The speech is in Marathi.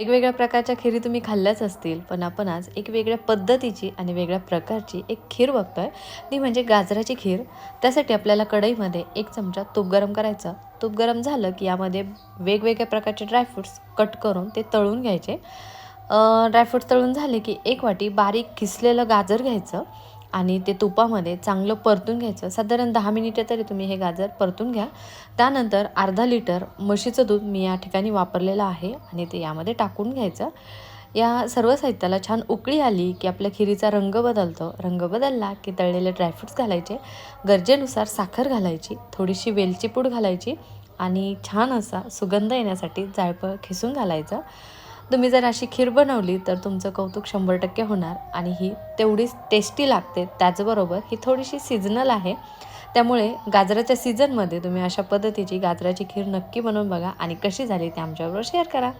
वेगवेगळ्या प्रकारच्या खिरी तुम्ही खाल्ल्याच असतील, पण आपण आज एक वेगळ्या पद्धतीची आणि वेगळ्या प्रकारची एक खीर बघतोय, ती म्हणजे गाजराची खीर. त्यासाठी आपल्याला कढईमध्ये 1 चमचा तूप गरम करायचं. तूप गरम झालं की यामध्ये वेगवेगळ्या प्रकारचे ड्रायफ्रुट्स कट करून ते तळून घ्यायचे. ड्रायफ्रुट्स तळून झाले की 1 वाटी बारीक किसलेलं गाजर घ्यायचं आणि ते तुपामध्ये चांगलं परतून घ्यायचं. साधारण 10 मिनिटं तरी तुम्ही हे गाजर परतून घ्या. त्यानंतर अर्धा लिटर म्हशीचं दूध मी या ठिकाणी वापरलेलं आहे आणि ते यामध्ये टाकून घ्यायचं. या सर्व साहित्याला छान उकळी आली की आपल्या खिरीचा रंग बदलतो. रंग बदलला की तळलेले ड्रायफ्रुट्स घालायचे, गरजेनुसार साखर घालायची, थोडीशी वेलची पूड घालायची आणि छान असा सुगंध येण्यासाठी जायफळ खिसून घालायचं. तुम्ही जर अशी खीर बनवली तर तुमचं कौतुक 100% होणार आणि ही तेवढीच टेस्टी लागते. त्याचबरोबर ही थोडीशी सीझनल आहे, त्यामुळे गाजराच्या सीझनमध्ये तुम्ही अशा पद्धतीची गाजराची खीर नक्की बनवून बघा आणि कशी झाली ते आमच्याबरोबर शेअर करा.